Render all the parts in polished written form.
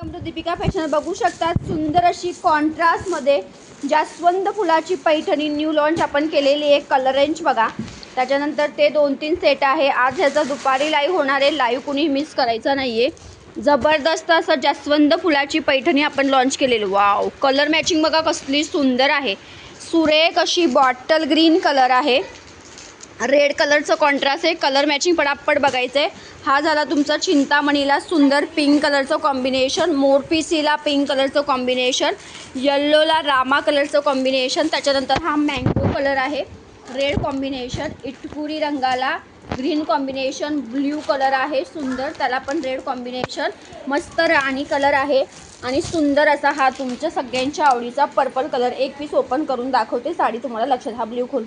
Deepika fashion बघू शकता, सुंदर अशी कॉन्ट्रास्ट मध्ये जास्वंद फुलाची पैठणी न्यू लॉन्च आपण केलेली आहे। कलर रेंज बघा, त्याच्यानंतर ते 2-3 सेट आहे। आज ह्याचा दुपारी लाईव्ह होणार आहे, लाईव्ह कुणी मिस करायचा नाहीये। जबरदस्त असं जास्वंद फुलाची पैठणी आपण लॉन्च केलेली। वाव, कलर मॅचिंग बघा कसली सुंदर आहे। सुरेख अशी बॉटल ग्रीन कलर आहे, रेड कलरचं कॉन्ट्रास्ट आहे। कलर मॅचिंग पटापट बघायचं आहे। हा झाला तुमचा चिंतामणीला सुंदर पिंक कलरचं कॉम्बिनेशन, मोरपीसीला पिंक कलरचं कॉम्बिनेशन, येल्लोला रामा कलरचं कॉम्बिनेशन, त्याच्यानंतर हा मँगो कलर आहे, रेड कॉम्बिनेशन, इटकुरी रंगाला ग्रीन कॉम्बिनेशन, ब्ल्यू कलर आहे सुंदर, त्याला पण रेड कॉम्बिनेशन, मस्त राणी कलर आहे आणि सुंदर असा हा तुमच्या सगळ्यांच्या आवडीचा पर्पल कलर। एक पीस ओपन करून दाखवते साडी तुम्हाला लक्षात। हा ब्ल्यू खोल,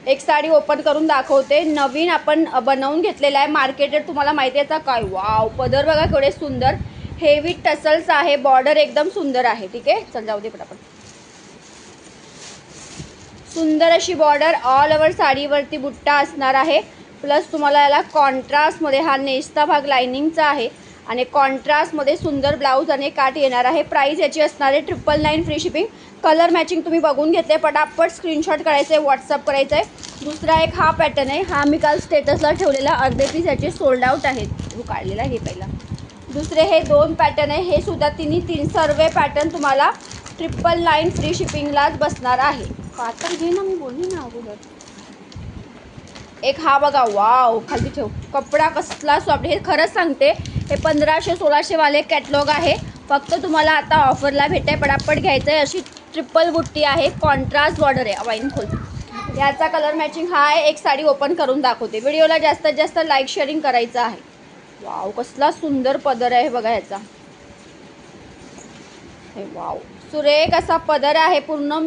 एक साडी ओपन करून दाखवते। नवीन आपण बनवून घेतलेला आहे, मार्केटेड तुम्हाला माहिती आहे काय। वाव, पदर बघा केवढे सुंदर, हेवी टसल्स आहे, बॉर्डर एकदम सुंदर आहे। ठीक आहे, चल जाऊ दे पटापट। सुंदर अशी बॉर्डर ऑल ओव्हर साडीवरती बुट्टा असणार आहे, प्लस तुम्हाला याला कॉन्ट्रास्ट मध्ये हा नेसता भाग लाइनिंगचा आहे आणि कॉन्ट्रास्ट मध्ये सुंदर ब्लाउज आणि काट येणार आहे। प्राइस याची असणार आहे 999 फ्री शिपिंग। कलर मॅचिंग तुम्ही बघून घेतले, पटापट स्क्रीनशॉट करायचे, व्हॉट्सअप करायचं आहे। दुसरा एक हा पॅटर्न आहे, हा मी काल स्टेटसला ठेवलेला, अर्धे पीस याचे सोल्ड आउट आहेत। हो काढलेला हे पहिला। दुसरे हे 2 पॅटर्न आहे, हे सुद्धा तीन सर्व पॅटर्न तुम्हाला 999 फ्री शिपिंगलाच बसणार आहे। पातळ घे ना, मी बोलली ना अगोदर। एक हा बघा, वाव, खाली ठेव, कपडा कसला सॉफ्ट, हे खरंच सांगते हे 1500-1600 वाले कॅटलॉग आहे, फक्त तुम्हाला आता ऑफरला भेटते, पटापट घ्यायचं आहे। अशी ट्रिपल बुट्टी आहे, कॉन्ट्रास्ट बॉर्डर आहे। वाईन खोल, याचा कलर मॅचिंग हा आहे। एक साडी ओपन करून दाखवते, व्हिडिओला जास्तीत जास्त लाईक शेअरिंग करायचं आहे। वाव, कसला सुंदर पदर आहे बघा याचा, हे वाव, सुरेख असा पदर आहे, पूर्ण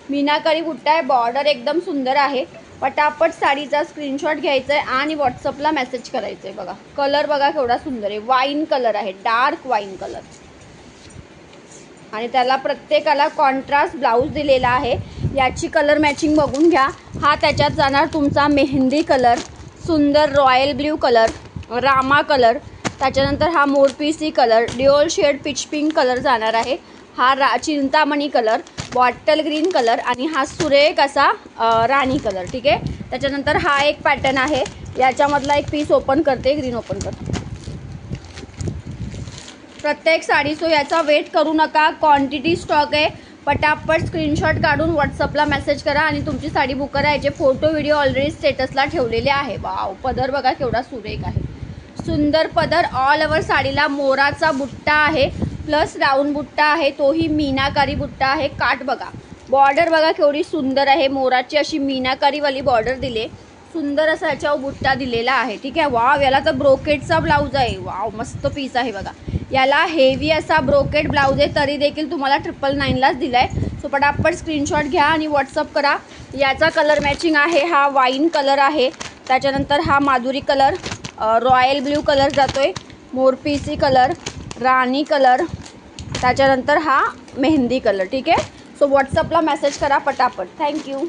मीनाकारी बुट्टा आहे, बॉर्डर एकदम सुंदर आहे। पटापट साडीचा स्क्रीनशॉट घ्यायचा आहे आणि व्हॉट्सअपला मेसेज करायचं आहे। बघा कलर बघा केवढा सुंदर आहे, वाईन कलर आहे, डार्क वाईन कलर आणि त्याला प्रत्येकाला कॉन्ट्रास्ट ब्लाउज दिलेला आहे। याची कलर मॅचिंग बघून घ्या। हा त्याच्यात जाणार तुमचा मेहंदी कलर, सुंदर रॉयल ब्ल्यू कलर, रामा कलर, त्याच्यानंतर हा मोरपीसी colour, dual shade peach pink colour जाणार आहे। हा चिंतामणी कलर, बॉटल ग्रीन कलर आणि हा सुरेख असा राणी कलर। ठीक आहे, त्याच्यानंतर हा एक पॅटर्न आहे, याच्यामधला एक पीस ओपन करते, ग्रीन ओपन करते। प्रत्येक साडी सो याचा वेट करू नका, क्वांटिटी स्टॉक आहे, पटापट स्क्रीनशॉट काढून व्हॉट्सअपला मेसेज करा आणि तुमची साडी बुक करायचे। फोटो व्हिडिओ ऑलरेडी स्टेटसला ठेवलेले आहे। वाव, पदर बघा केवढा सुरेख आहे, सुंदर पदर, ऑल ओव्हर साडीला मोराचा बुट्टा आहे, प्लस राऊंड बुट्टा आहे, तोही मीनाकारी बुट्टा आहे। काट बघा, बॉर्डर बघा केवढी सुंदर आहे, मोराची अशी मीनाकारीवाली बॉर्डर दिले, सुंदर असा याच्यावर बुट्टा दिलेला आहे। ठीक आहे, वाव, याला तर ब्रोकेटचा ब्लाऊज आहे। वाव, मस्त पीस आहे बघा, याला हेवी असा ब्रोकेट ब्लाऊज आहे, तरी देखील तुम्हाला 999लाच दिलाय। सो पटापट स्क्रीनशॉट घ्या आणि व्हॉट्सअप करा। याचा कलर मॅचिंग आहे, हा वाईन कलर आहे, त्याच्यानंतर हा Madhuri colour, royal blue colour जातोय, मोरपीसी कलर, राणी कलर, त्याच्यानंतर हा मेहंदी कलर। ठीक आहे, सो व्हॉट्सअपला मेसेज करा पटापट। थँक्यू।